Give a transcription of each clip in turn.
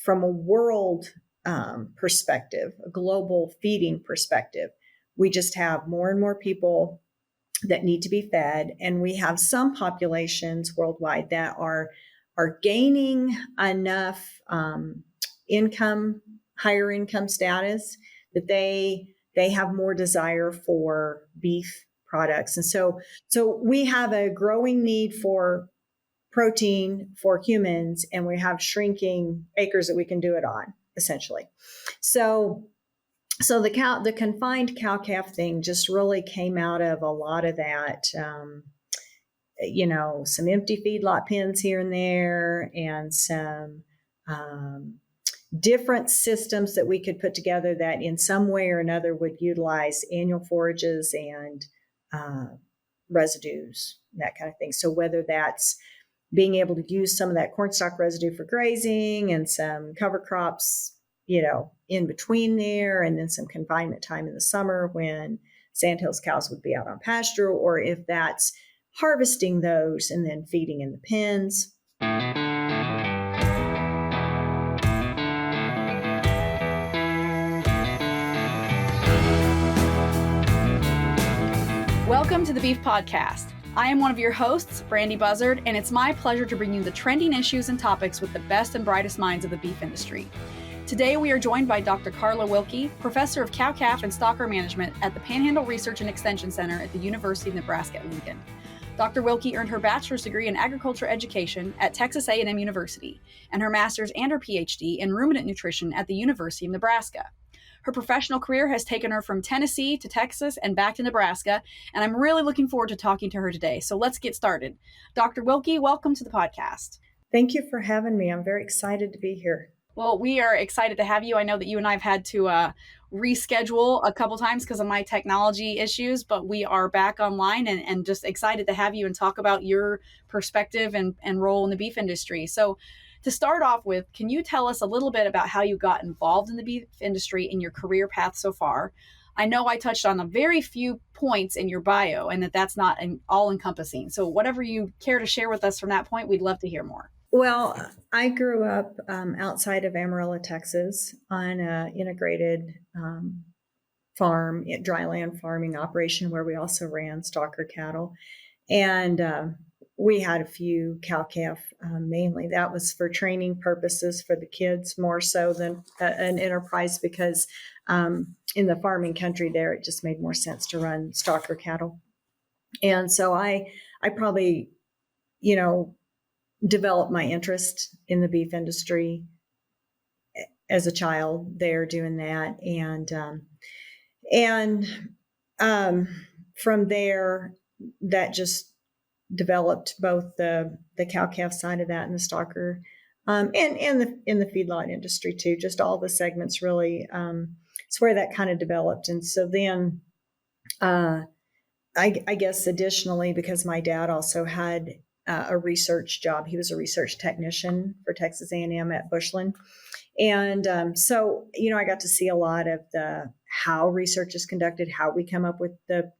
from a world perspective, a global feeding perspective, we just have more and more people that need to be fed. And we have some populations worldwide that are gaining enough income, higher income status, that they have more desire for beef products. And so we have a growing need for protein for humans, and we have shrinking acres that we can do it on, essentially. So the confined cow-calf thing just really came out of a lot of that, some empty feedlot pens here and there, and some different systems that we could put together that in some way or another would utilize annual forages and residues, that kind of thing. So whether that's being able to use some of that cornstalk residue for grazing and some cover crops, in between there, and then some confinement time in the summer when sandhills cows would be out on pasture, or if that's harvesting those and then feeding in the pens. Welcome to the Beef Podcast. I am one of your hosts, Brandy Buzzard, and it's my pleasure to bring you the trending issues and topics with the best and brightest minds of the beef industry. Today, we are joined by Dr. Karla Wilke, Professor of Cow-Calf and Stocker Management at the Panhandle Research and Extension Center at the University of Nebraska at Lincoln. Dr. Wilke earned her bachelor's degree in agriculture education at Texas A&M University and her master's and her PhD in ruminant nutrition at the University of Nebraska. Her professional career has taken her from Tennessee to Texas and back to Nebraska, and I'm really looking forward to talking to her today. So let's get started. Dr. Wilke, welcome to the podcast. Thank you for having me. I'm very excited to be here. Well, we are excited to have you. I know that you and I have had to reschedule a couple times because of my technology issues, but we are back online and just excited to have you and talk about your perspective and role in the beef industry. So to start off with, can you tell us a little bit about how you got involved in the beef industry in your career path so far? I know I touched on a very few points in your bio and that's not all encompassing. So whatever you care to share with us from that point, we'd love to hear more. Well, I grew up outside of Amarillo, Texas, on an integrated farm, dryland farming operation where we also ran stocker cattle. And we had a few cow-calf mainly. That was for training purposes for the kids more so than an enterprise, because in the farming country there, it just made more sense to run stocker cattle. And so I probably, developed my interest in the beef industry as a child there doing that. And from there, that just developed both the cow-calf side of that and the stocker, and in the feedlot industry too, just all the segments really. It's where that kind of developed. And so then I guess additionally, because my dad also had a research job. He was a research technician for Texas A&M at Bushland. And so, I got to see a lot of how research is conducted, how we come up with the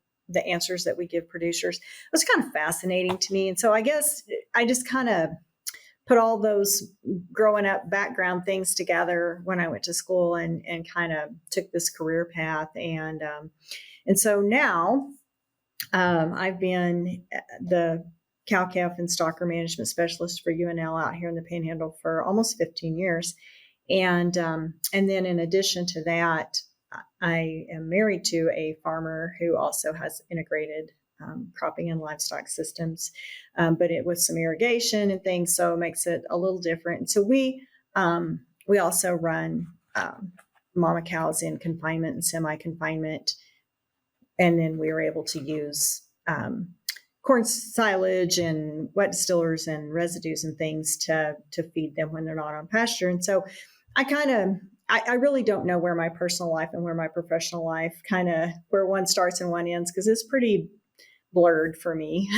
answers that we give producers. It was kind of fascinating to me. And so I guess I just kind of put all those growing up background things together when I went to school and kind of took this career path. And so now I've been the cow-calf and stocker management specialist for UNL out here in the Panhandle for almost 15 years. And then in addition to that, I am married to a farmer who also has integrated cropping and livestock systems, but it with some irrigation and things, so it makes it a little different. And so we also run mama cows in confinement and semi-confinement, and then we were able to use corn silage and wet distillers and residues and things to feed them when they're not on pasture. And so I really don't know where my personal life and where my professional life where one starts and one ends, because it's pretty blurred for me.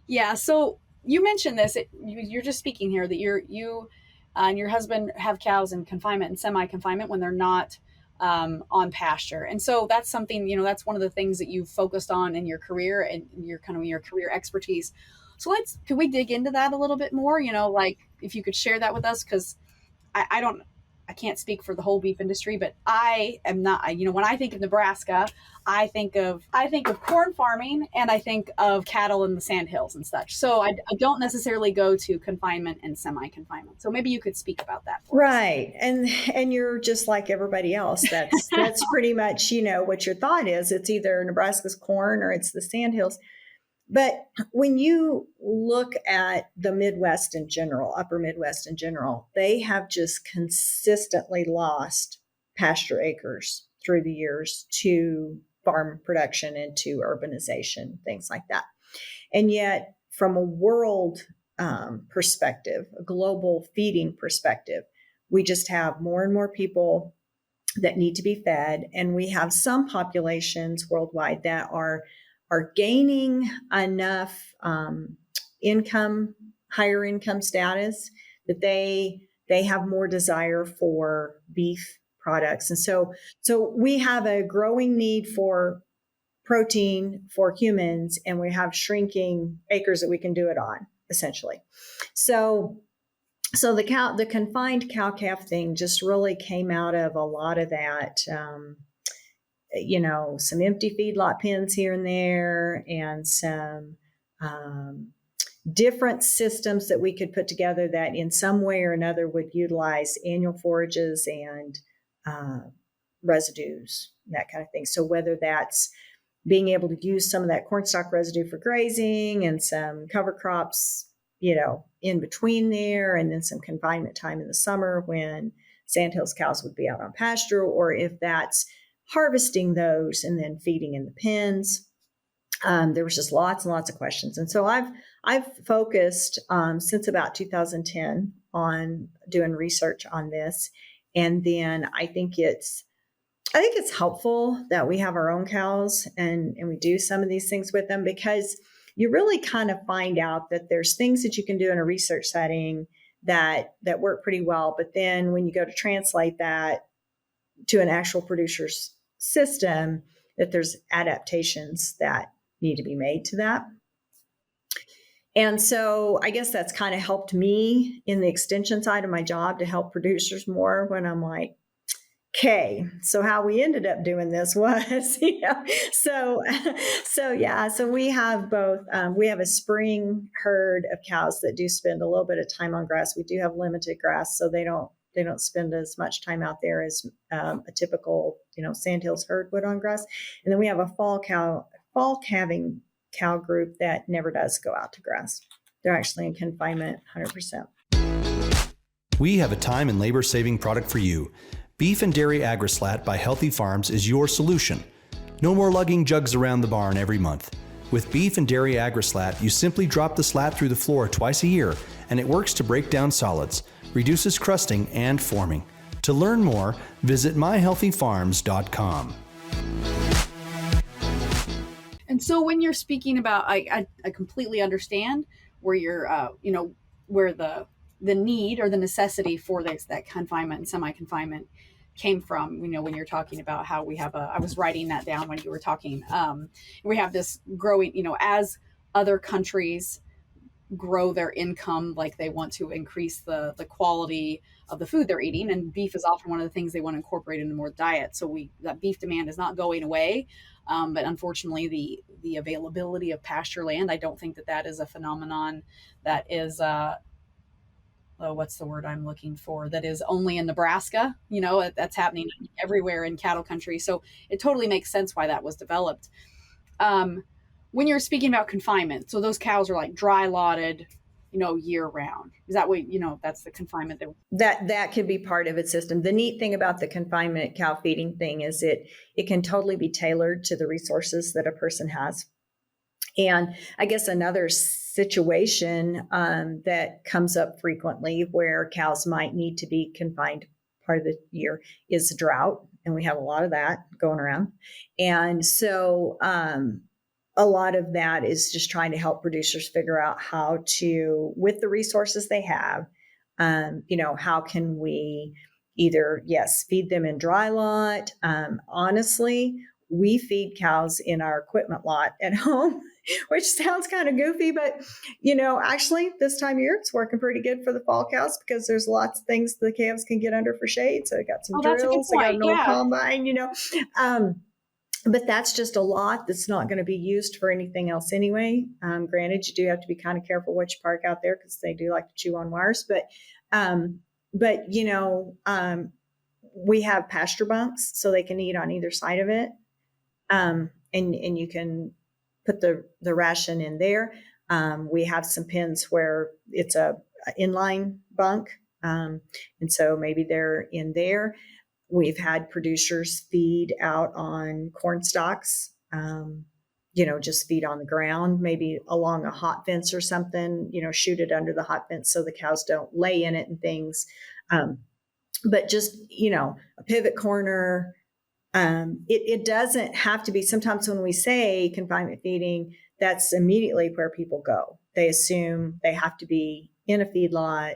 Yeah. So you mentioned this, you're just speaking here that you and your husband have cows in confinement and semi-confinement when they're not on pasture. And so that's something, that's one of the things that you've focused on in your career and your career expertise. So could we dig into that a little bit more? Like if you could share that with us, because I can't speak for the whole beef industry, but I am not, when I think of Nebraska, I think of corn farming, and I think of cattle in the sandhills and such. So I don't necessarily go to confinement and semi-confinement. So maybe you could speak about that for us. Right. And you're just like everybody else. That's pretty much, what your thought is. It's either Nebraska's corn or it's the sandhills. But when you look at the Midwest in general, upper Midwest in general, they have just consistently lost pasture acres through the years to farm production and to urbanization, things like that. And yet, from a world perspective, a global feeding perspective, we just have more and more people that need to be fed. And we have some populations worldwide that are gaining enough income, higher income status, that they have more desire for beef products. And so we have a growing need for protein for humans, and we have shrinking acres that we can do it on, essentially. So the confined cow-calf thing just really came out of a lot of that, some empty feedlot pens here and there, and some different systems that we could put together that in some way or another would utilize annual forages and residues, that kind of thing. So whether that's being able to use some of that cornstalk residue for grazing and some cover crops, in between there, and then some confinement time in the summer when sandhills cows would be out on pasture, or if that's harvesting those and then feeding in the pens. There was just lots and lots of questions. And so I've focused since about 2010 on doing research on this. And then I think it's helpful that we have our own cows and we do some of these things with them, because you really kind of find out that there's things that you can do in a research setting that work pretty well. But then when you go to translate that to an actual producer's system, that there's adaptations that need to be made to that. And so I guess that's kind of helped me in the extension side of my job to help producers more, when I'm like, okay, so how we ended up doing this was, so we have both. We have a spring herd of cows that do spend a little bit of time on grass. We do have limited grass, so they don't spend as much time out there as a typical, sandhills herd would on grass. And then we have a fall calving cow group that never does go out to grass. They're actually in confinement 100%. We have a time and labor saving product for you. Beef and Dairy Agri-Slat by Healthy Farms is your solution. No more lugging jugs around the barn every month. With Beef and Dairy Agri-Slat, you simply drop the slat through the floor twice a year, and it works to break down solids, reduces crusting and forming. To learn more, visit myhealthyfarms.com. And so when you're speaking about, I completely understand where you're, where the need or the necessity for that confinement and semi-confinement came from, when you're talking about how we have I was writing that down when you were talking. We have this growing, as other countries grow their income, like they want to increase the quality of the food they're eating, and beef is often one of the things they want to incorporate into more diet. So that beef demand is not going away, but unfortunately the availability of pasture land, I don't think that is a phenomenon that is what's the word I'm looking for, that is only in Nebraska. That's happening everywhere in cattle country. So it totally makes sense why that was developed. When you're speaking about confinement, so those cows are like dry lotted, year round. Is that what, that's the confinement that could be part of its system. The neat thing about the confinement cow feeding thing is it can totally be tailored to the resources that a person has. And I guess another situation that comes up frequently where cows might need to be confined part of the year is drought. And we have a lot of that going around. And so a lot of that is just trying to help producers figure out how to, with the resources they have, how can we either, yes, feed them in dry lot, honestly, we feed cows in our equipment lot at home, which sounds kind of goofy, but actually this time of year it's working pretty good for the fall cows because there's lots of things the calves can get under for shade. So I got some Oh, that's a good drills, I got point. an old Yeah. combine, but that's just a lot that's not going to be used for anything else anyway. Granted, you do have to be kind of careful what you park out there because they do like to chew on wires. But we have pasture bunks so they can eat on either side of it, and you can put the ration in there. We have some pens where it's a inline bunk, and so maybe they're in there. We've had producers feed out on corn stalks, just feed on the ground, maybe along a hot fence or something, shoot it under the hot fence so the cows don't lay in it and things. But just, a pivot corner. It doesn't have to be. Sometimes when we say confinement feeding, that's immediately where people go. They assume they have to be in a feedlot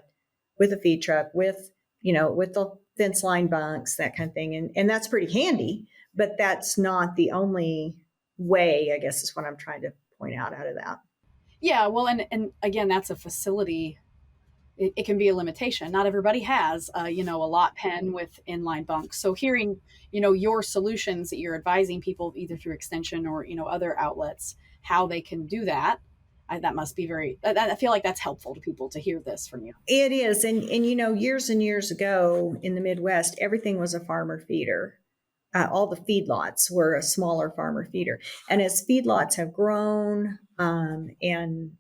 with a feed truck, with the fence line bunks, that kind of thing. And that's pretty handy, but that's not the only way, I guess is what I'm trying to point out of that. Yeah. Well, and again, that's a facility. It can be a limitation. Not everybody has, a lot pen with inline bunks. So hearing, your solutions that you're advising people either through extension or, other outlets, how they can do that, that must be I feel like that's helpful to people to hear this from you. It is. And years and years ago in the Midwest, everything was a farmer feeder. All the feedlots were a smaller farmer feeder. And as feedlots have grown, and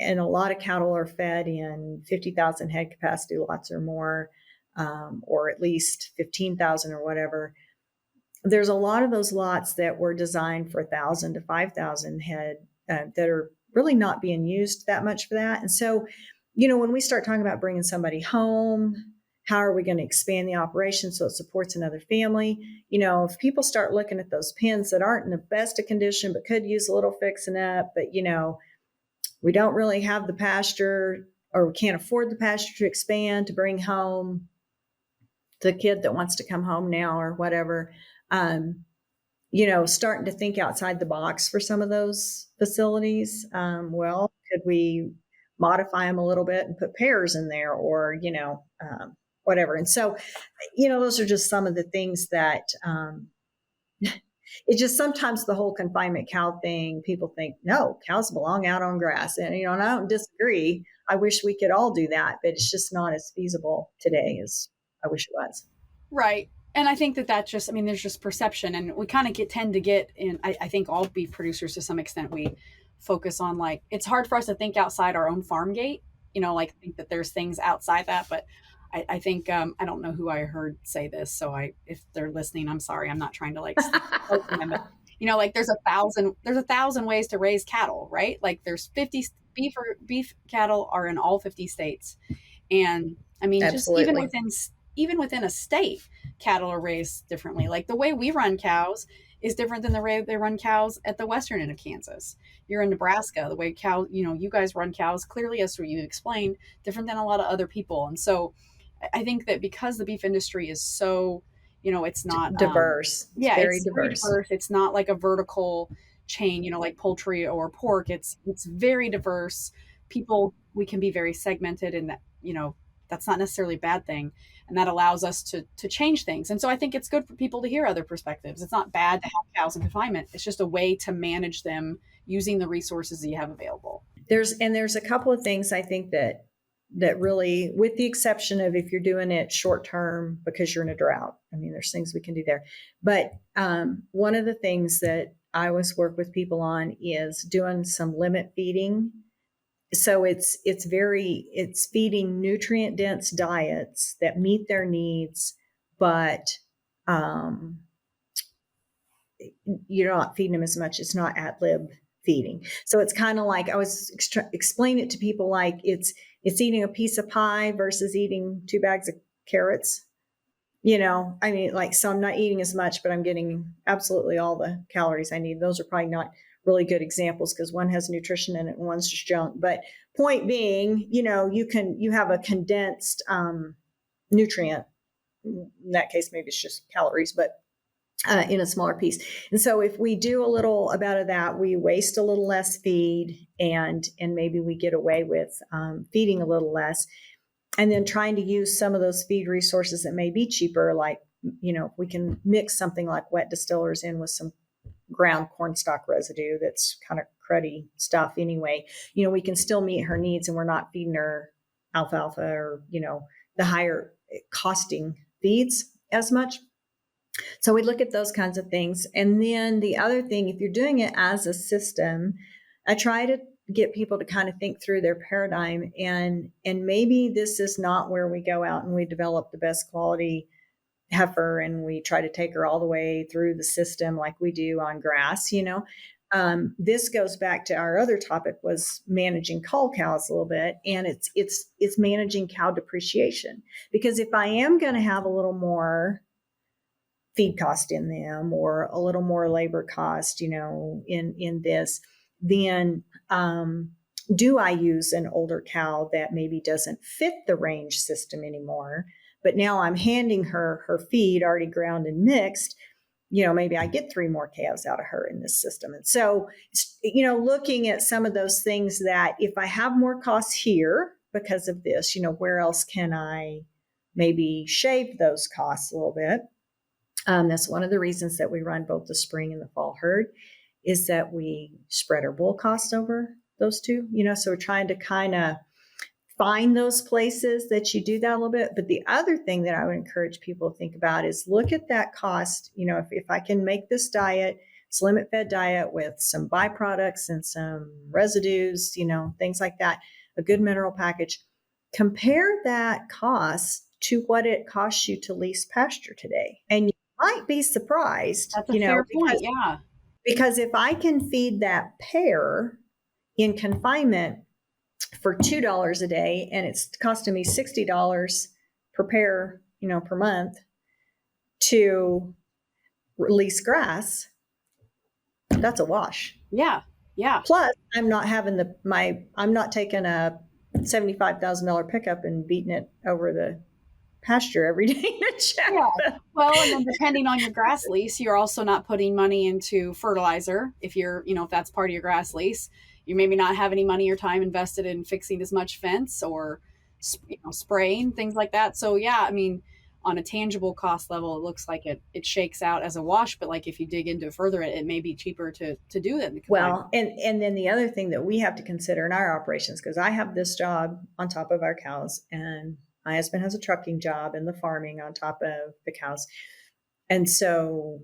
a lot of cattle are fed in 50,000 head capacity lots or more, or at least 15,000 or whatever. There's a lot of those lots that were designed for 1,000 to 5,000 head that are really not being used that much for that. And so, when we start talking about bringing somebody home, how are we going to expand the operation so it supports another family? If people start looking at those pens that aren't in the best of condition but could use a little fixing up, but we don't really have the pasture, or we can't afford the pasture to expand to bring home the kid that wants to come home now or whatever. Starting to think outside the box for some of those facilities. Could we modify them a little bit and put pairs in there, or whatever? And so, those are just some of the things that it's just sometimes the whole confinement cow thing, people think, no, cows belong out on grass. And, and I don't disagree. I wish we could all do that, but it's just not as feasible today as I wish it was. Right. And I think that's just, there's just perception, and we kind of tend to get in. I think all beef producers to some extent, we focus on it's hard for us to think outside our own farm gate, think that there's things outside that. But I think, I don't know who I heard say this. So if they're listening, I'm sorry. I'm not trying to them, but, there's 1,000 ways to raise cattle, right? There's 50 beef cattle are in all 50 states. And just even within a state, cattle are raised differently. The way we run cows is different than the way they run cows at the western end of Kansas. You're in Nebraska, the way you guys run cows, clearly, as you explained, different than a lot of other people. And so I think that because the beef industry is so, it's not diverse. It's very diverse. It's not like a vertical chain, like poultry or pork. It's very diverse. We can be very segmented, and that, that's not necessarily a bad thing. And that allows us to change things. And so I think it's good for people to hear other perspectives. It's not bad to have cows in confinement. It's just a way to manage them using the resources that you have available. There's a couple of things I think that really, with the exception of if you're doing it short term because you're in a drought, there's things we can do there. But one of the things that I always work with people on is doing some limit feeding. So it's feeding nutrient dense diets that meet their needs, but you're not feeding them as much. It's not ad lib feeding. So it's kind of like I was explain it to people like it's eating a piece of pie versus eating 2 bags of carrots. So I'm not eating as much, but I'm getting absolutely all the calories I need. Those are probably not really good examples because one has nutrition in it and one's just junk. But point being, you have a condensed nutrient. In that case, maybe it's just calories, but in a smaller piece. And so if we do a little about that, we waste a little less feed, and maybe we get away with feeding a little less, and then trying to use some of those feed resources that may be cheaper, like, we can mix something like wet distillers in with some ground cornstalk residue that's kind of cruddy stuff anyway. We can still meet her needs, and we're not feeding her alfalfa or, the higher costing feeds as much. So we look at those kinds of things. And then the other thing, if you're doing it as a system, I try to get people to kind of think through their paradigm, and maybe this is not where we go out and we develop the best quality heifer and we try to take her all the way through the system like we do on grass. This goes back to our other topic, was managing cull cows a little bit, and it's managing cow depreciation. Because if I am going to have a little more feed cost in them or a little more labor cost, in this, then do I use an older cow that maybe doesn't fit the range system anymore, but now I'm handing her feed already ground and mixed? Maybe I get 3 more calves out of her in this system. And so, looking at some of those things, that if I have more costs here because of this, where else can I maybe shave those costs a little bit? That's one of the reasons that we run both the spring and the fall herd, is that we spread our bull cost over those two, so we're trying to kind of find those places that you do that a little bit. But the other thing that I would encourage people to think about is look at that cost. If I can make this diet, this limit fed diet with some byproducts and some residues, things like that, a good mineral package, compare that cost to what it costs you to lease pasture today. And you might be surprised. That's a fair point. Yeah. Because if I can feed that pair in confinement for $2 a day, and it's costing me $60 per pair, per month to release grass, that's a wash. Yeah. Yeah. Plus, I'm not having I'm not taking a $75,000 pickup and beating it over the pasture every day to check. Yeah. Well, and then depending on your grass lease, you're also not putting money into fertilizer. If you're, if that's part of your grass lease, you maybe not have any money or time invested in fixing as much fence or, spraying, things like that. So yeah, I mean, on a tangible cost level, it looks like it shakes out as a wash, but like if you dig into it further, it may be cheaper to do that. Well, and then the other thing that we have to consider in our operations, because I have this job on top of our cows, and my husband has a trucking job and the farming on top of the cows. And so,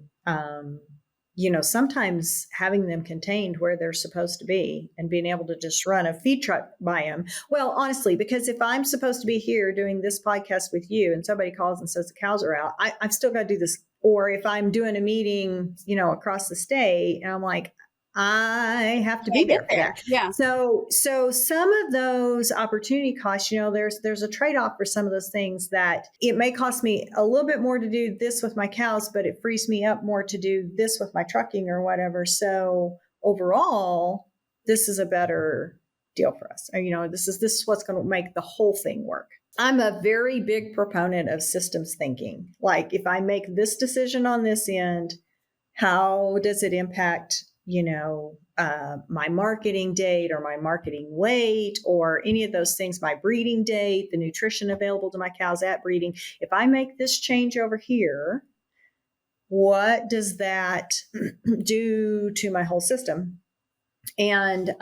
sometimes having them contained where they're supposed to be and being able to just run a feed truck by them. Well, honestly, because if I'm supposed to be here doing this podcast with you and somebody calls and says the cows are out, I've still got to do this. Or if I'm doing a meeting, across the state, and I'm like, I have to be there for that. Yeah. So some of those opportunity costs, there's a trade-off for some of those things, that it may cost me a little bit more to do this with my cows, but it frees me up more to do this with my trucking or whatever. So overall, this is a better deal for us. This is what's going to make the whole thing work. I'm a very big proponent of systems thinking. Like, if I make this decision on this end, how does it impact my marketing date or my marketing weight or any of those things, my breeding date, the nutrition available to my cows at breeding? If I make this change over here, what does that do to my whole system? And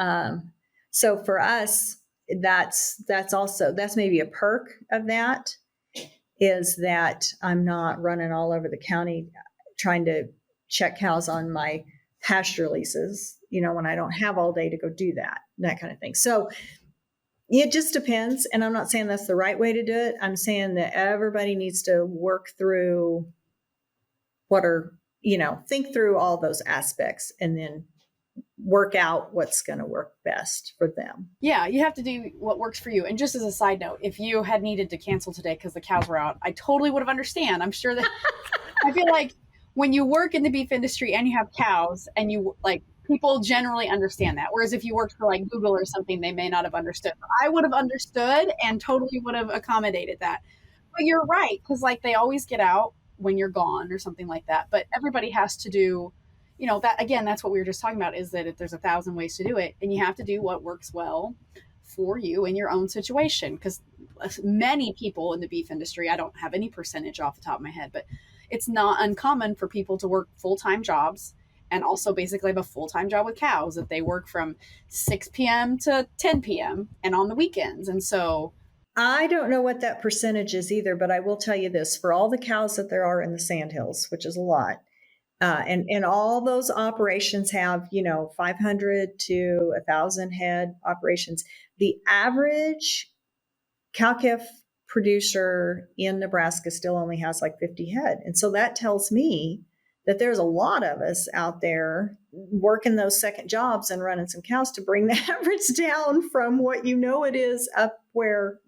so for us, that's maybe a perk of that, is that I'm not running all over the county trying to check cows on my pasture leases, when I don't have all day to go do that kind of thing. So it just depends. And I'm not saying that's the right way to do it. I'm saying that everybody needs to work through think through all those aspects and then work out what's going to work best for them. Yeah, you have to do what works for you. And just as a side note, if you had needed to cancel today because the cows were out, I totally would have understand. I'm sure that I feel like when you work in the beef industry and you have cows, and people generally understand that. Whereas if you worked for like Google or something, they may not have understood. I would have understood and totally would have accommodated that. But you're right, because they always get out. when you're gone or something like that. But everybody has to do, that again, that's what we were just talking about, is that if there's 1,000 ways to do it, and you have to do what works well for you in your own situation. Because many people in the beef industry, I don't have any percentage off the top of my head, but it's not uncommon for people to work full-time jobs and also basically have a full-time job with cows, that they work from 6 p.m. to 10 p.m. and on the weekends. And so I don't know what that percentage is either, but I will tell you this: for all the cows that there are in the Sandhills, which is a lot, and all those operations have 500 to 1,000 head operations. The average cow-calf producer in Nebraska still only has like 50 head, and so that tells me that there's a lot of us out there working those second jobs and running some cows to bring the average down from what it is up where,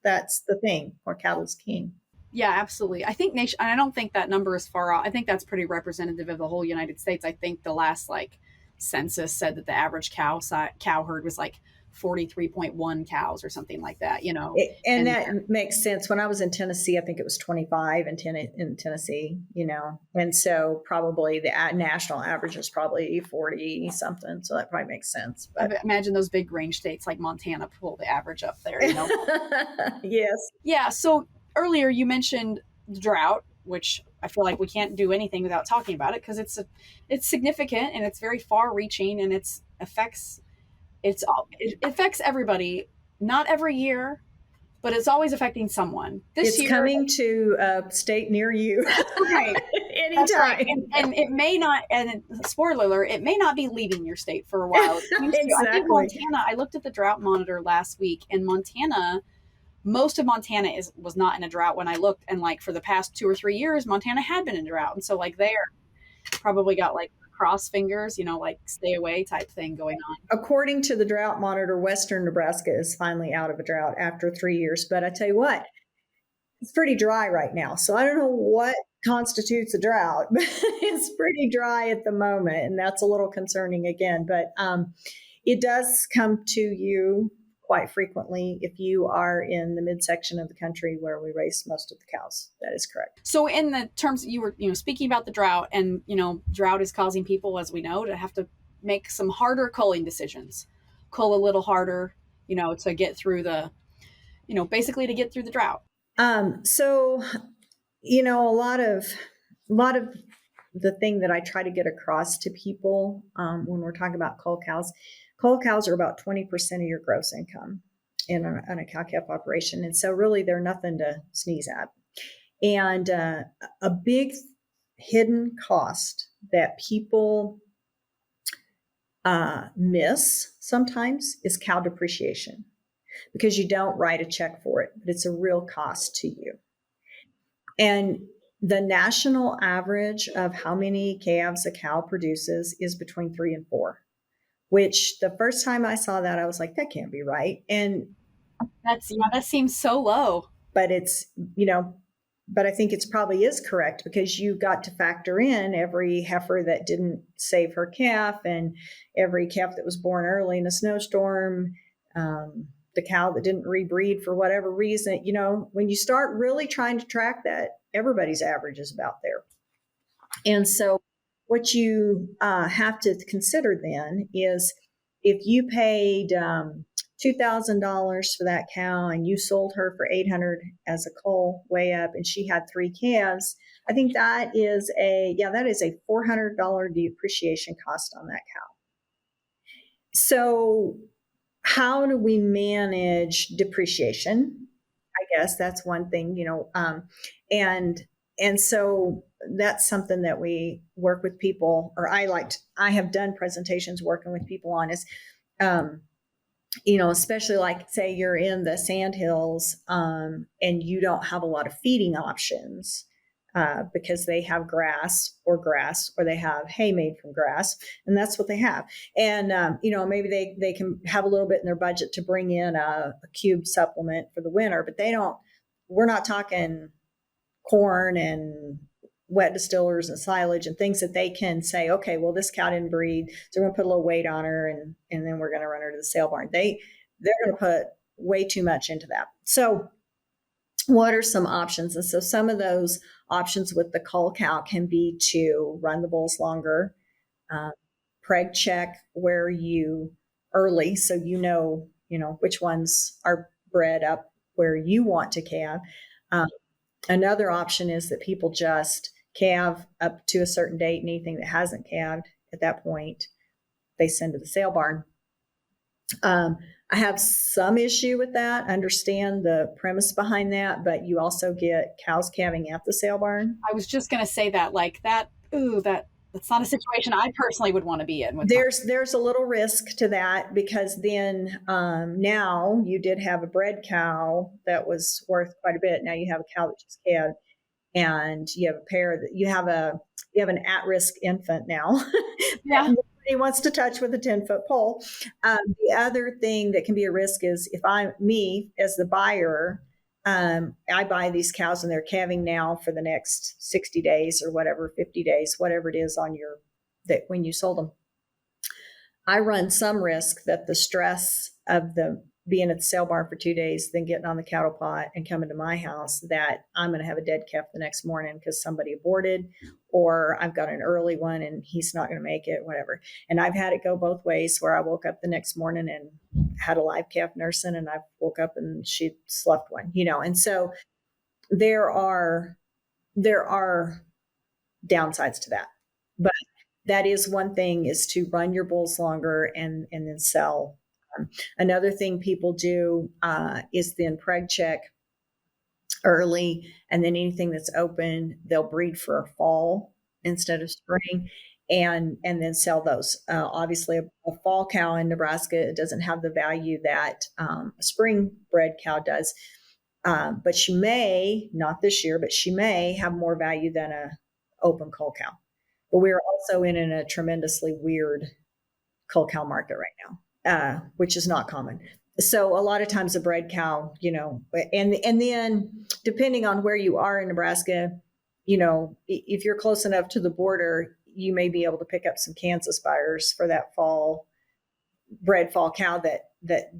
that's the thing, where cattle's king. yeah, absolutely. I think I don't think that number is far off. I think that's pretty representative of the whole United States. I think the last census said that the average cow herd was like 43.1 cows or something like that, And that makes sense. When I was in Tennessee, I think it was 25 in Tennessee, and so probably the national average is probably 40 something. So that probably makes sense. But I imagine those big range states like Montana pull the average up there, Yes. Yeah. So earlier you mentioned the drought, which I feel like we can't do anything without talking about it, because it's significant and it's very far reaching, and it affects everybody, not every year, but it's always affecting someone. It's coming to a state near you. Right. Anytime. Right. And it may not, and spoiler alert, it may not be leaving your state for a while. Exactly. I think Montana, I looked at the drought monitor last week, and most of Montana was not in a drought when I looked. And for the past 2 or 3 years, Montana had been in drought. And so they're probably got cross fingers, stay away type thing going on. According to the drought monitor, Western Nebraska is finally out of a drought after 3 years. But I tell you what, it's pretty dry right now. So I don't know what constitutes a drought, but it's pretty dry at the moment. And that's a little concerning again. But it does come to you quite frequently if you are in the midsection of the country where we raise most of the cows. That is correct. So in the terms you were, speaking about the drought, and, drought is causing people, as we know, to have to make some harder culling decisions, cull a little harder, to get through basically to get through the drought. So, a lot of the thing that I try to get across to people when we're talking about cull cows are about 20% of your gross income in a cow-calf operation. And so really they're nothing to sneeze at. And a big hidden cost that people miss sometimes is cow depreciation, because you don't write a check for it, but it's a real cost to you. And the national average of how many calves a cow produces is between 3 and 4. Which the first time I saw that, I was like, that can't be right. And that seems so low. But it's, but I think it's probably is correct, because you got to factor in every heifer that didn't save her calf, and every calf that was born early in a snowstorm, the cow that didn't rebreed for whatever reason. When you start really trying to track that, everybody's average is about there. And so what you have to consider then is, if you paid $2,000 for that cow and you sold her for $800 as a cull way up, and she had 3 calves, I think that is a $400 depreciation cost on that cow. So how do we manage depreciation? I guess that's one thing, and so that's something that we work with people, or I have done presentations working with people on, is, especially say you're in the Sandhills, and you don't have a lot of feeding options, because they have grass, or they have hay made from grass, and that's what they have. And, maybe they can have a little bit in their budget to bring in a cube supplement for the winter, but we're not talking corn and wet distillers and silage and things that they can say, okay, well, this cow didn't breed, so we're going to put a little weight on her, and then we're going to run her to the sale barn. They're going to put way too much into that. So what are some options? And so some of those options with the cull cow can be to run the bulls longer, uh, preg check where you early, so you know which ones are bred up where you want to calve. Um, Another option is that people just calve up to a certain date, and anything that hasn't calved at that point, they send to the sale barn. I have some issue with that. I understand the premise behind that, but you also get cows calving at the sale barn. I was just going to say that, like that. Ooh, that's not a situation I personally would want to be in. With There's a little risk to that, because then now you did have a bred cow that was worth quite a bit. Now you have a cow that just calved, and you have a pair that you have an at-risk infant now. yeah, Nobody wants to touch with a 10-foot pole. The other thing that can be a risk is if me as the buyer, I buy these cows and they're calving now for the next 60 days or whatever, 50 days, whatever it is on that when you sold them. I run some risk that the stress of the being at the sale barn for 2 days, then getting on the cattle pot and coming to my house, that I'm going to have a dead calf the next morning because somebody aborted, or I've got an early one and he's not going to make it, whatever. And I've had it go both ways, where I woke up the next morning and had a live calf nursing, and I woke up and she slept one, and so there are downsides to that. But that is one thing, is to run your bulls longer and then sell. Another thing people do is then preg check early, and then anything that's open, they'll breed for a fall instead of spring, and then sell those. Obviously, a fall cow in Nebraska, it doesn't have the value that a spring bred cow does. But she may, not this year, but she may have more value than a open cull cow. But we're also in a tremendously weird cull cow market right now, which is not common. So a lot of times a bred cow, and then depending on where you are in Nebraska, if you're close enough to the border, you may be able to pick up some Kansas buyers for that bred fall cow that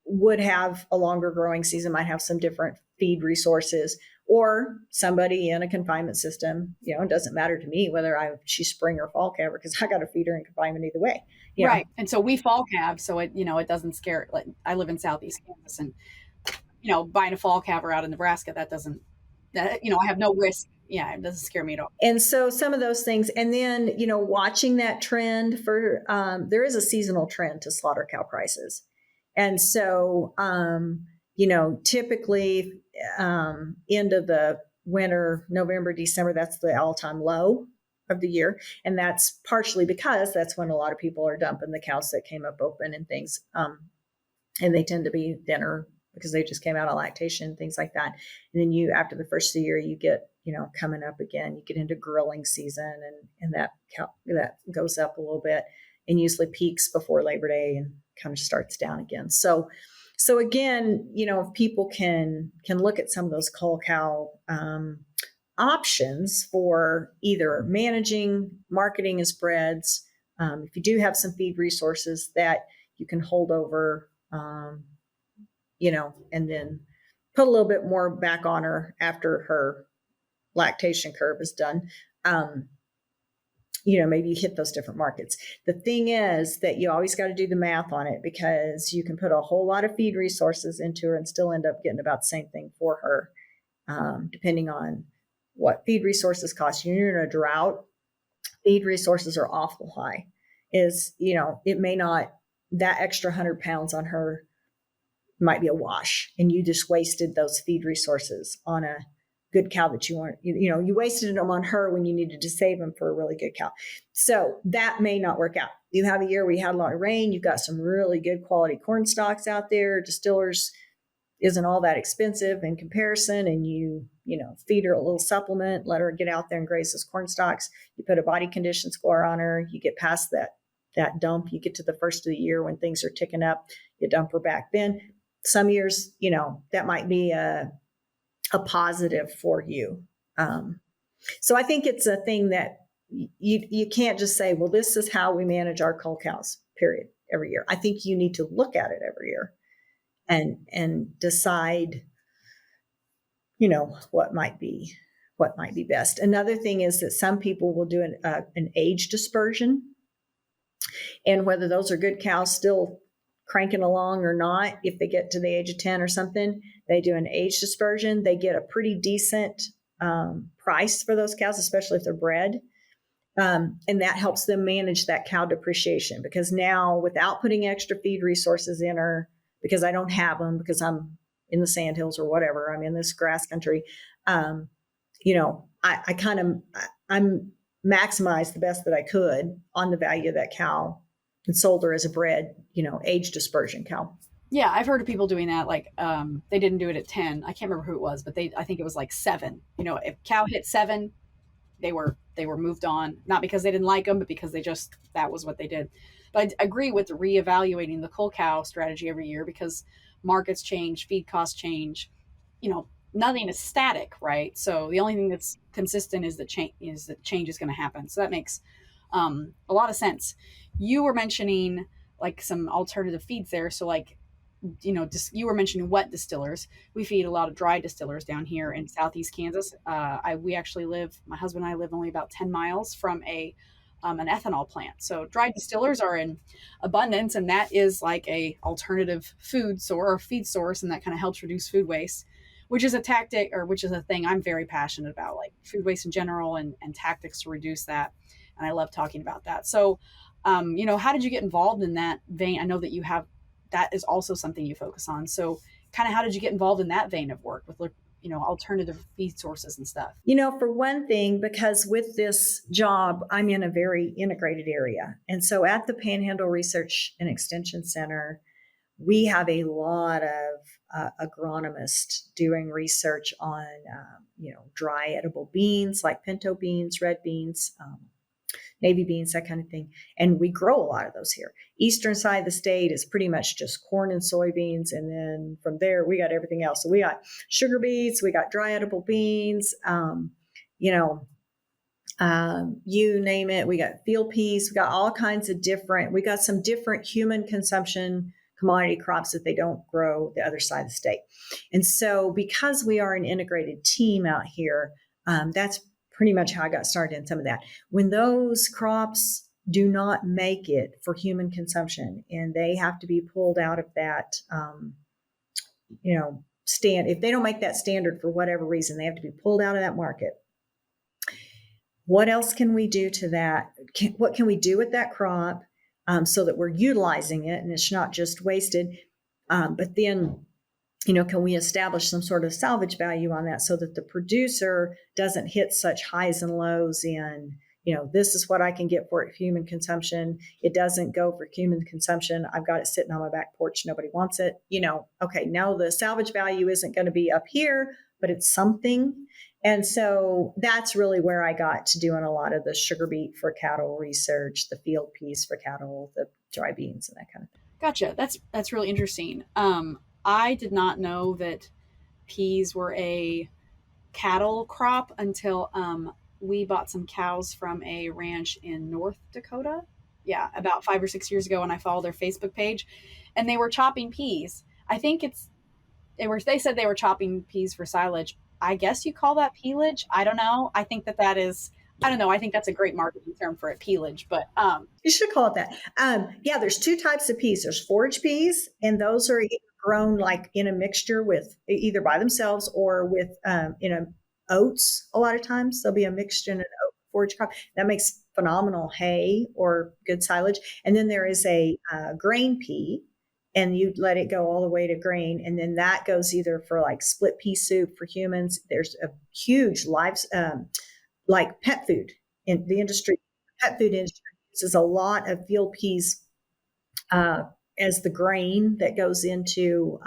would have a longer growing season, might have some different feed resources, or somebody in a confinement system. It doesn't matter to me whether she's spring or fall calf, because I got to feed her in confinement either way. right. And so we fall calve, so it it doesn't scare. Like, I live in Southeast Kansas, and buying a fall calf out in Nebraska, that doesn't. I have no risk. Yeah, it doesn't scare me at all. And so some of those things, and then watching that trend for there is a seasonal trend to slaughter cow prices. And so, typically end of the winter, November, December, that's the all-time low of the year. And that's partially because that's when a lot of people are dumping the cows that came up open and things. And they tend to be thinner because they just came out of lactation, things like that. And then after the first of the year, you get, coming up again, you get into grilling season, and that goes up a little bit, and usually peaks before Labor Day and kind of starts down again. So again, if people can look at some of those cull cow options for either marketing as breds, if you do have some feed resources that you can hold over, and then put a little bit more back on her after her lactation curve is done. Maybe you hit those different markets. The thing is that you always got to do the math on it, because you can put a whole lot of feed resources into her and still end up getting about the same thing for her, depending on what feed resources cost. You're in a drought, feed resources are awful high. It may not, that extra 100 pounds on her might be a wash, and you just wasted those feed resources on a good cow that you want. You wasted them on her when you needed to save them for a really good cow. So that may not work out. You have a year where you had a lot of rain, you've got some really good quality corn stalks out there. Distillers isn't all that expensive in comparison, and you feed her a little supplement, let her get out there and graze those corn stalks. You put a body condition score on her, you get past that dump, you get to the first of the year when things are ticking up, you dump her back then. Some years, that might be a positive for you. So I think it's a thing that you can't just say, well, this is how we manage our cull cows, period, every year. I think you need to look at it every year and decide, what might be best. Another thing is that some people will do an age dispersion, and whether those are good cows still cranking along or not, if they get to the age of 10 or something, they do an age dispersion. They get a pretty decent price for those cows, especially if they're bred. And that helps them manage that cow depreciation, because now, without putting extra feed resources in her, because I don't have them, because I'm in the sandhills or whatever, I'm in this grass country, I'm maximized the best that I could on the value of that cow and sold her as a bred, age dispersion cow. Yeah, I've heard of people doing that. Like, they didn't do it at 10. I can't remember who it was, but I think it was like 7. If cow hit 7, they were moved on, not because they didn't like them, but because that was what they did. But I agree with reevaluating the cull cow strategy every year, because markets change, feed costs change. Nothing is static, right? So the only thing that's consistent is that change is going to happen. So that makes a lot of sense. You were mentioning like some alternative feeds there. So like, you were mentioning wet distillers. We feed a lot of dry distillers down here in Southeast Kansas. My husband and I live only about 10 miles from an ethanol plant. So dry distillers are in abundance, and that is like a alternative food source or feed source, and that kind of helps reduce food waste, which is a tactic, or which is a thing I'm very passionate about, like food waste in general and tactics to reduce that. And I love talking about that. So, how did you get involved in that vein? I know that that is also something you focus on. So kind of how did you get involved in that vein of work with, alternative feed sources and stuff? For one thing, because with this job, I'm in a very integrated area. And so at the Panhandle Research and Extension Center, we have a lot of agronomists doing research on, dry edible beans like pinto beans, red beans, navy beans, that kind of thing. And we grow a lot of those here. Eastern side of the state is pretty much just corn and soybeans. And then from there, we got everything else. So we got sugar beets, we got dry edible beans, you name it. We got field peas, we got all kinds of we got some different human consumption commodity crops that they don't grow the other side of the state. And so because we are an integrated team out here, that's pretty much how I got started in some of that. When those crops do not make it for human consumption and they have to be pulled out of that, if they don't make that standard for whatever reason, they have to be pulled out of that market. What else can we do to that? What can we do with that crop so that we're utilizing it and it's not just wasted? But then, can we establish some sort of salvage value on that so that the producer doesn't hit such highs and lows in, this is what I can get for it, human consumption. It doesn't go for human consumption. I've got it sitting on my back porch. Nobody wants it. Okay, no, the salvage value isn't going to be up here, but it's something. And so that's really where I got to doing a lot of the sugar beet for cattle research, the field peas for cattle, the dry beans and that kind of thing. Gotcha. That's really interesting. I did not know that peas were a cattle crop until we bought some cows from a ranch in North Dakota. Yeah, about 5 or 6 years ago, and I followed their Facebook page, and they were chopping peas. I think they said they were chopping peas for silage. I guess you call that peelage. I don't know. I think that is, I don't know. I think that's a great marketing term for it, peelage, but you should call it that. Yeah, there's 2 types of peas. There's forage peas, and those are grown like in a mixture with either by themselves or with oats. A lot of times there'll be a mixture in an oat forage crop that makes phenomenal hay or good silage. And then there is a grain pea, and you let it go all the way to grain, and then that goes either for like split pea soup for humans. There's a huge like pet food in the industry. Pet food industry uses a lot of field peas as the grain that goes into,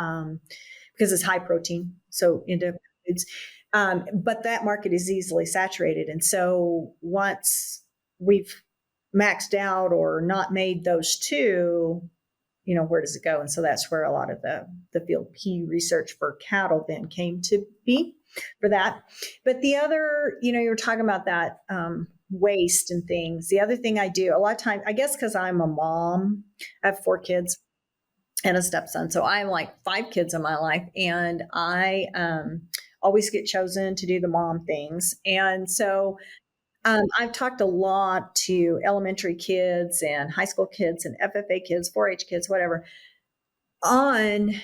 because it's high protein, so into foods. But that market is easily saturated. And so once we've maxed out or not made those 2, where does it go? And so that's where a lot of the field pea research for cattle then came to be for that. But the other, you were talking about that waste and things. The other thing I do a lot of times, I guess because I'm a mom, I have 4 kids and a stepson. So I have like 5 kids in my life, and I always get chosen to do the mom things. And so I've talked a lot to elementary kids and high school kids and FFA kids, 4-H kids, whatever, on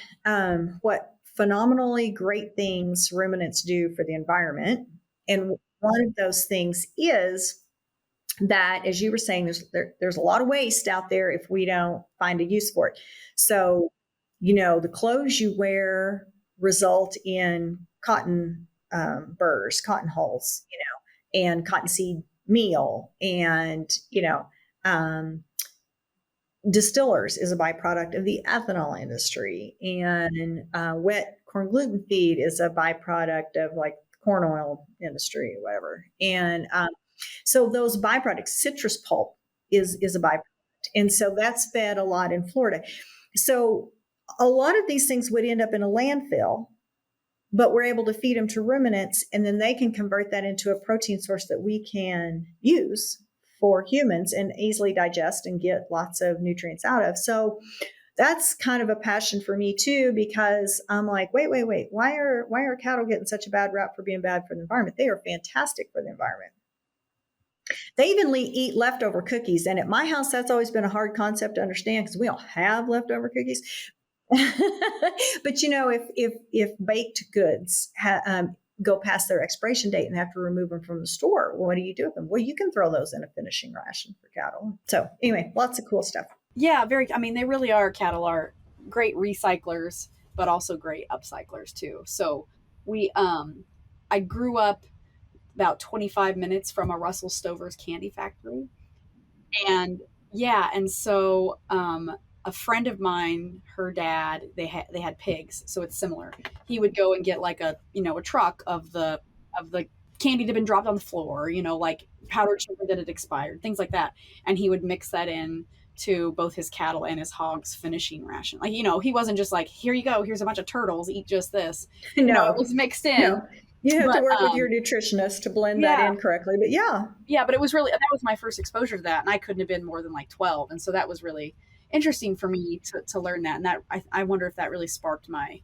what phenomenally great things ruminants do for the environment. And one of those things is that, as you were saying, there's a lot of waste out there if we don't find a use for it. So, the clothes you wear result in cotton burrs, cotton hulls, and cottonseed meal, and um, distillers is a byproduct of the ethanol industry, and wet corn gluten feed is a byproduct of like corn oil industry or whatever. And so those byproducts, citrus pulp is a byproduct, and so that's fed a lot in Florida. So a lot of these things would end up in a landfill, but we're able to feed them to ruminants, and then they can convert that into a protein source that we can use for humans and easily digest and get lots of nutrients out of. So that's kind of a passion for me too, because I'm like, wait, why are cattle getting such a bad rap for being bad for the environment? They are fantastic for the environment. They even eat leftover cookies, and at my house, that's always been a hard concept to understand because we don't have leftover cookies. But if baked goods go past their expiration date and have to remove them from the store, what do you do with them? Well, you can throw those in a finishing ration for cattle. So anyway, lots of cool stuff. Yeah, they really are, cattle are great recyclers, but also great upcyclers too. So I grew up about 25 minutes from a Russell Stover's candy factory. And yeah, and so a friend of mine, her dad, they had pigs, so it's similar. He would go and get like a truck of the candy that had been dropped on the floor, like powdered sugar that had expired, things like that, and he would mix that in to both his cattle and his hogs finishing ration. Like, he wasn't just like, here you go, here's a bunch of turtles, eat just this. No, it was mixed in. No. You have to work with your nutritionist to blend that in correctly. But yeah, but that was my first exposure to that, and I couldn't have been more than like 12, and so that was really interesting for me to learn that. And that I wonder if that really sparked my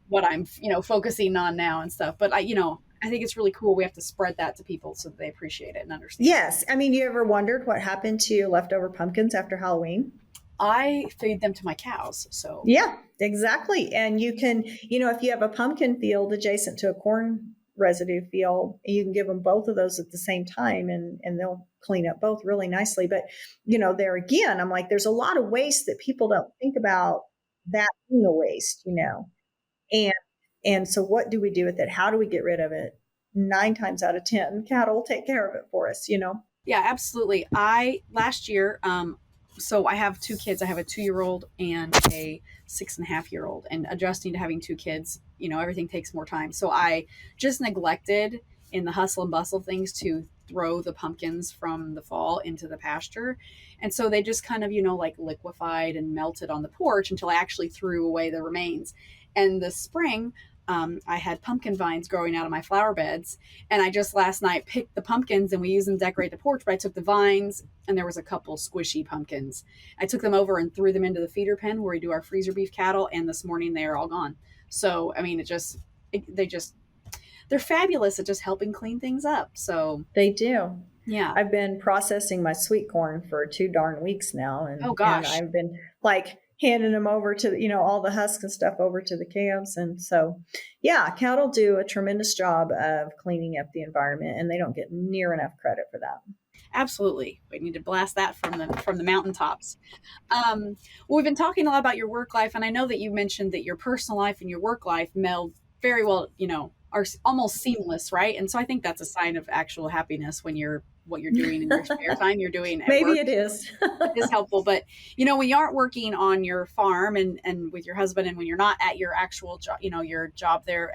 what I'm focusing on now and stuff. But I think it's really cool. We have to spread that to people so that they appreciate it and understand. Yes, you ever wondered what happened to leftover pumpkins after Halloween? I feed them to my cows. So yeah, exactly. And you can, if you have a pumpkin field adjacent to a corn residue field, you can give them both of those at the same time, and they'll clean up both really nicely. But, there again, I'm like, there's a lot of waste that people don't think about that being a waste, and so what do we do with it? How do we get rid of it? 9 times out of 10, cattle take care of it for us, Yeah, absolutely. Last year, so I have 2 kids. I have a 2-year-old and a 6.5-year-old, and adjusting to having 2 kids, everything takes more time. So I just neglected in the hustle and bustle things to throw the pumpkins from the fall into the pasture. And so they just kind of, like liquefied and melted on the porch until I actually threw away the remains. And this spring, I had pumpkin vines growing out of my flower beds, and I just last night picked the pumpkins and we used them to decorate the porch, but I took the vines and there was a couple squishy pumpkins. I took them over and threw them into the feeder pen where we do our freezer beef cattle, and this morning they are all gone. So, they're fabulous at just helping clean things up. So they do. Yeah. I've been processing my sweet corn for 2 darn weeks now. And, oh gosh. And I've been like handing them over to, all the husks and stuff over to the calves. And so, yeah, cattle do a tremendous job of cleaning up the environment, and they don't get near enough credit for that. Absolutely. We need to blast that from the mountaintops. Well, we've been talking a lot about your work life, and I know that you mentioned that your personal life and your work life meld very well, are almost seamless, right? And so I think that's a sign of actual happiness when what you're doing in your spare time, you're doing at Maybe work. it is. It is helpful. But, when you aren't working on your farm and with your husband, and when you're not at your actual job, your job there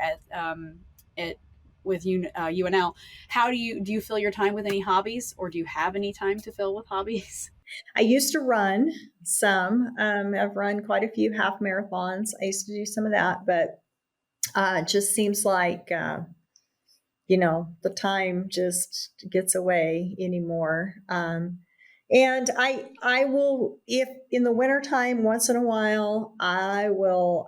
with UNL, how do you fill your time with any hobbies, or do you have any time to fill with hobbies? I used to run some. I've run quite a few half marathons. I used to do some of that, but it just seems like, the time just gets away anymore. And I will, if in the wintertime, once in a while, I will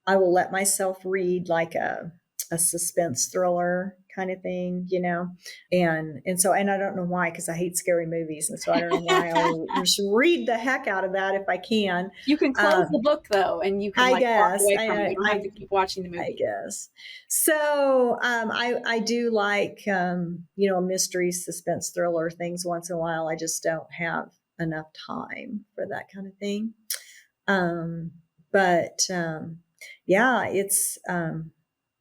I will let myself read like a suspense thriller kind of thing, you know? And I don't know why, because I hate scary movies. And so I don't know why I'll just read the heck out of that if I can. You can close the book though, and you can I like walk guess, away from it. You don't have to keep watching the I movie. guess. So I do like, mystery, suspense, thriller things once in a while. I just don't have enough time for that kind of thing. But yeah, it's,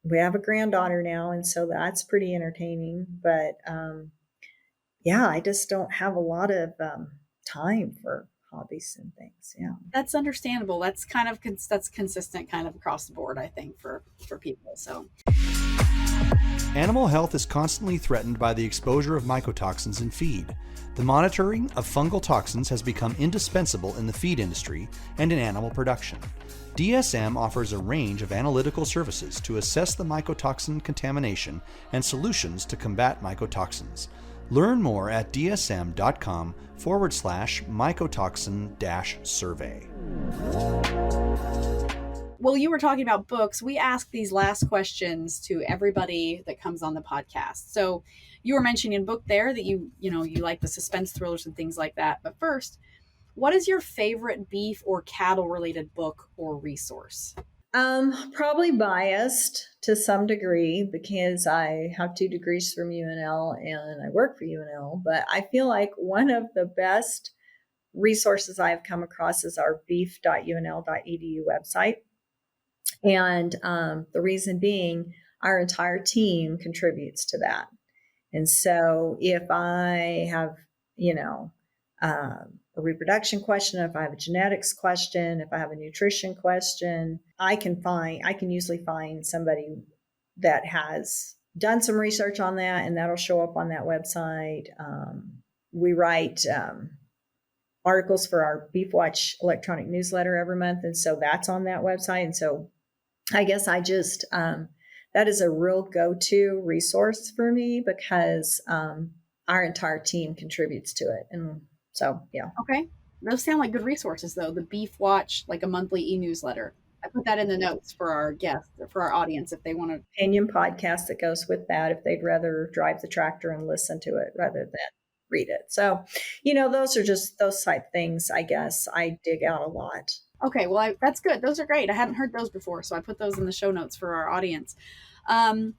we have a granddaughter now, and so that's pretty entertaining. But yeah, I just don't have a lot of time for hobbies and things. Yeah. That's understandable. That's kind of that's consistent kind of across the board, I think, for people. So Animal health is constantly threatened by the exposure of mycotoxins in feed. The monitoring of fungal toxins has become indispensable in the feed industry and in animal production. DSM offers a range of analytical services to assess the mycotoxin contamination and solutions to combat mycotoxins. Learn more at dsm.com/mycotoxin-survey. well, you were talking about books. We ask these last questions to everybody that comes on the podcast. So you were mentioning a book there that you like the suspense thrillers and things like that. But first, what is your favorite beef or cattle related book or resource? Probably biased to some degree because I have 2 degrees from UNL and I work for UNL, but I feel like one of the best resources I've come across is our beef.unl.edu website. And the reason being, our entire team contributes to that. And so if I have, a reproduction question, if I have a genetics question, if I have a nutrition question, I can usually find somebody that has done some research on that, and that'll show up on that website. We write articles for our Beef Watch electronic newsletter every month, and so that's on that website. And so I guess that is a real go-to resource for me because our entire team contributes to it. And so, yeah. Okay. Those sound like good resources, though. The Beef Watch, like a monthly e-newsletter. I put that in the notes for our guests, for our audience, if they want to. Companion podcast that goes with that if they'd rather drive the tractor and listen to it rather than read it. So, those are just those type things, I guess, I dig out a lot. Okay, well, that's good. Those are great. I hadn't heard those before, so I put those in the show notes for our audience.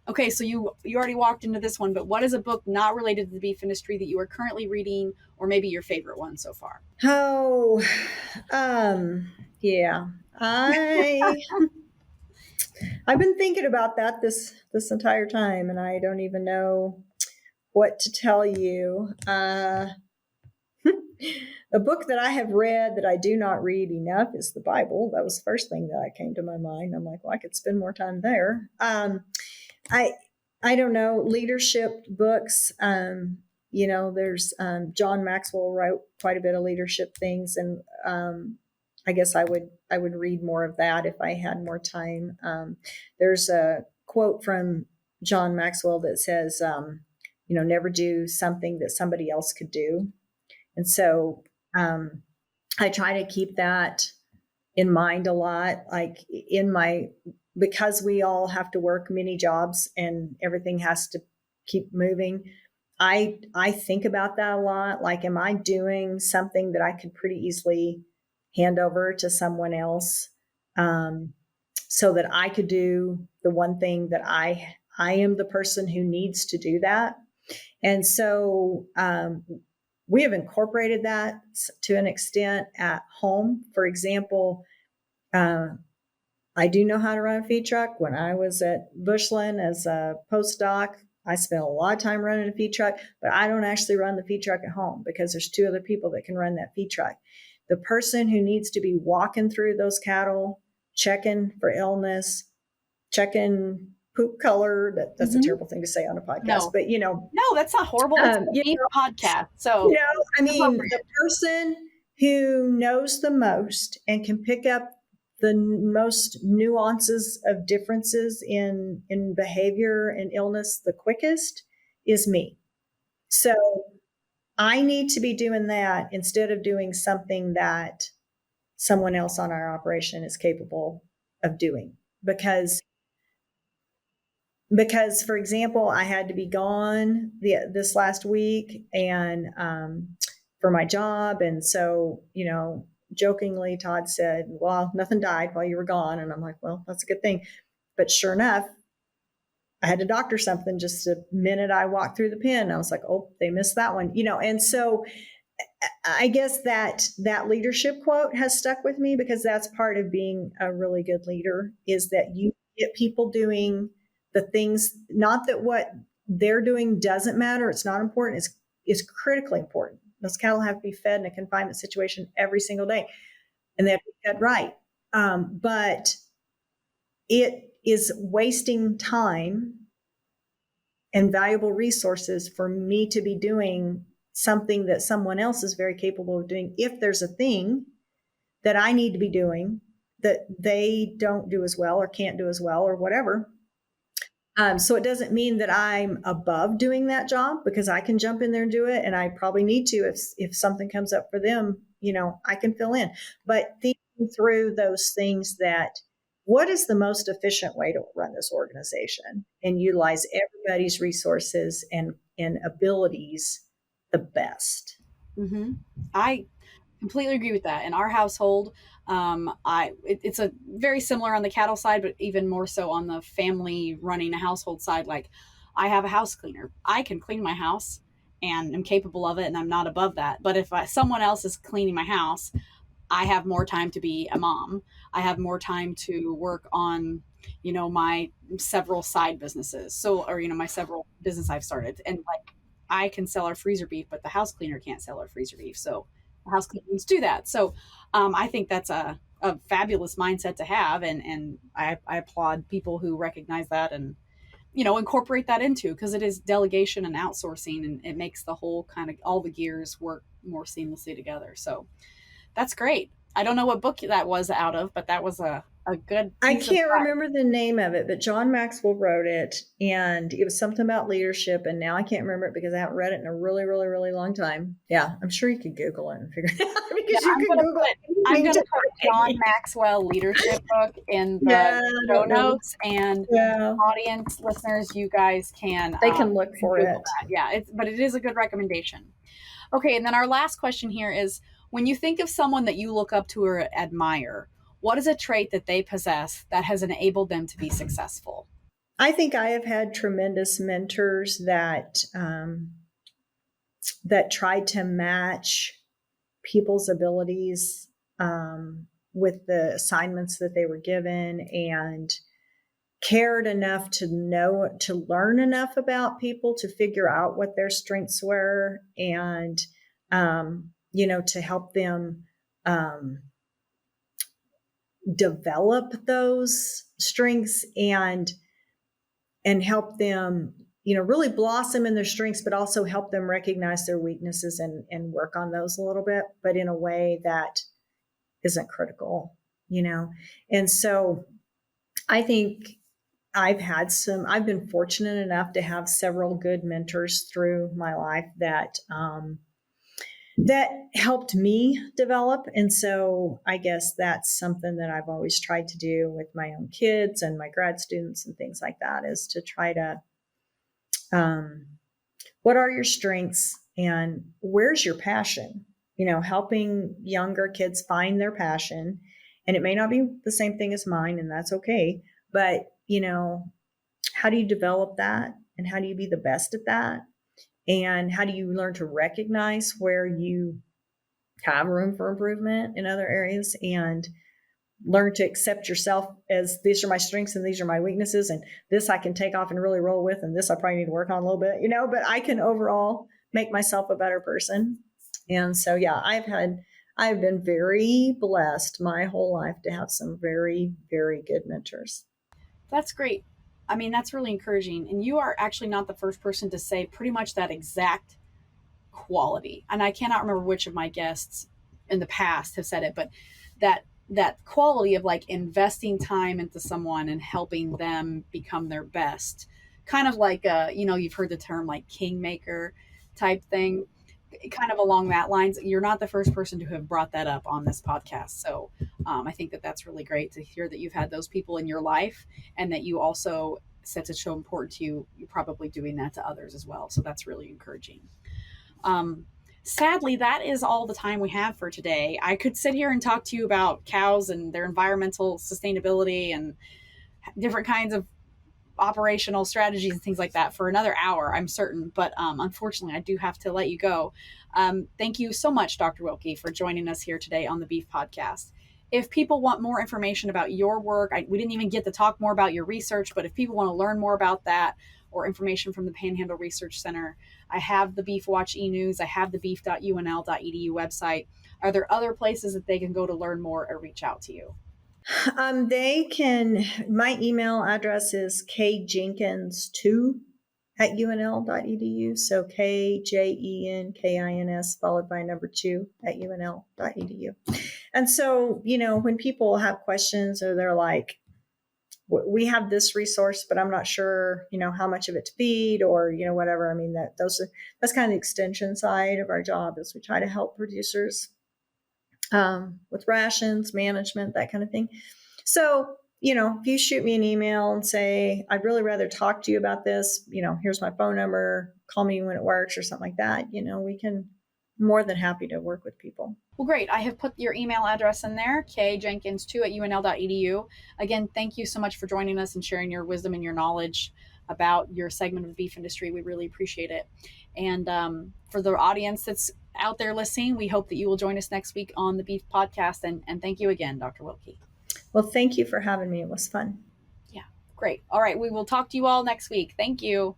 Okay, so you already walked into this one, but what is a book not related to the beef industry that you are currently reading, or maybe your favorite one so far? Oh, yeah. I've been thinking about that this entire time, and I don't even know what to tell you. A book that I have read that I do not read enough is the Bible. That was the first thing that came to my mind. I'm like, well, I could spend more time there. I don't know, leadership books. There's John Maxwell wrote quite a bit of leadership things, and I guess I would read more of that if I had more time. There's a quote from John Maxwell that says, never do something that somebody else could do. And so I try to keep that in mind a lot, like because we all have to work many jobs and everything has to keep moving. I think about that a lot. Like, am I doing something that I could pretty easily hand over to someone else so that I could do the one thing that I am the person who needs to do that. And so we have incorporated that to an extent at home. For example, I do know how to run a feed truck. When I was at Bushland as a postdoc, I spent a lot of time running a feed truck, but I don't actually run the feed truck at home because there's 2 other people that can run that feed truck. The person who needs to be walking through those cattle, checking for illness, checking poop color. That's a terrible thing to say on a podcast, but no, that's not horrible. It's a podcast. So, the person who knows the most and can pick up the most nuances of differences in behavior and illness the quickest is me. So I need to be doing that instead of doing something that someone else on our operation is capable of doing. because for example, I had to be gone this last week and for my job. And so, jokingly, Todd said, well, nothing died while you were gone. And I'm like, well, that's a good thing. But sure enough, I had to doctor something just the minute I walked through the pen. I was like, oh, they missed that one, and so I guess that leadership quote has stuck with me, because that's part of being a really good leader, is that you get people doing the things, not that what they're doing doesn't matter. It's not important. It's critically important. Those cattle have to be fed in a confinement situation every single day, and they have to be fed right. But it is wasting time and valuable resources for me to be doing something that someone else is very capable of doing. If there's a thing that I need to be doing that they don't do as well or can't do as well or whatever. So it doesn't mean that I'm above doing that job, because I can jump in there and do it. And I probably need to, if something comes up for them, I can fill in. But thinking through those things, that what is the most efficient way to run this organization and utilize everybody's resources and abilities the best. Mm-hmm. I completely agree with that. In our household, it's a very similar on the cattle side, but even more so on the family running a household side. Like, I have a house cleaner. I can clean my house and I'm capable of it, and I'm not above that. But if someone else is cleaning my house, I have more time to be a mom. I have more time to work on, my several side businesses. So, or, my several business I've started. And like, I can sell our freezer beef, but the house cleaner can't sell our freezer beef. So the house cleaners do that. So I think that's a fabulous mindset to have. And I applaud people who recognize that and, incorporate that into, because it is delegation and outsourcing, and it makes the whole kind of all the gears work more seamlessly together. So that's great. I don't know what book that was out of, but that was a good I can't remember the name of it, but John Maxwell wrote it, and it was something about leadership. And now I can't remember it because I haven't read it in a really, really, really long time. Yeah, I'm sure you could Google it and figure it out, because you can Google it. I'm going to put John Maxwell leadership book in the show notes, and audience listeners, you guys can look for it. Yeah, but it is a good recommendation. Okay, and then our last question here is, when you think of someone that you look up to or admire, what is a trait that they possess that has enabled them to be successful? I think I have had tremendous mentors that that tried to match people's abilities with the assignments that they were given, and cared enough to learn enough about people to figure out what their strengths were, and to help them develop those strengths and help them, really blossom in their strengths, but also help them recognize their weaknesses and work on those a little bit, but in a way that isn't critical, And so I think I've been fortunate enough to have several good mentors through my life that helped me develop. And so I guess that's something that I've always tried to do with my own kids and my grad students and things like that, is to try to, what are your strengths and where's your passion? Helping younger kids find their passion. And it may not be the same thing as mine, and that's okay. But, how do you develop that? And how do you be the best at that? And how do you learn to recognize where you have room for improvement in other areas, and learn to accept yourself as, these are my strengths and these are my weaknesses, and this I can take off and really roll with, and this I probably need to work on a little bit, but I can overall make myself a better person. And so, yeah, I've been very blessed my whole life to have some very, very good mentors. That's great. I mean, that's really encouraging. And you are actually not the first person to say pretty much that exact quality. And I cannot remember which of my guests in the past have said it, but that quality of like investing time into someone and helping them become their best, kind of like, you've heard the term like kingmaker type thing. kind of along that lines, you're not the first person to have brought that up on this podcast. So I think that that's really great to hear that you've had those people in your life, and that you also said it's so important to you. You're probably doing that to others as well. So that's really encouraging. Sadly, that is all the time we have for today. I could sit here and talk to you about cows and their environmental sustainability and different kinds of operational strategies and things like that for another hour, I'm certain. But unfortunately, I do have to let you go. Thank you so much, Dr. Wilke, for joining us here today on the Beef Podcast. If people want more information about your work, we didn't even get to talk more about your research, but if people want to learn more about that or information from the Panhandle Research Center, I have the Beef Watch e-news. I have the beef.unl.edu website. Are there other places that they can go to learn more or reach out to you? They can, my email address is kjenkins2@unl.edu. So KJENKINS followed by number 2@unl.edu. And so, when people have questions or they're like, we have this resource, but I'm not sure, how much of it to feed or, whatever. I mean, that's kind of the extension side of our job, is we try to help producers with rations, management, that kind of thing. So, if you shoot me an email and say, I'd really rather talk to you about this, here's my phone number, call me when it works or something like that, we can, more than happy to work with people. Well, great. I have put your email address in there, kjenkins2@unl.edu. Again, thank you so much for joining us and sharing your wisdom and your knowledge about your segment of the beef industry. We really appreciate it. And for the audience that's out there listening, we hope that you will join us next week on the Beef Podcast. And thank you again, Dr. Wilke. Well, thank you for having me. It was fun. Yeah, great. All right. We will talk to you all next week. Thank you.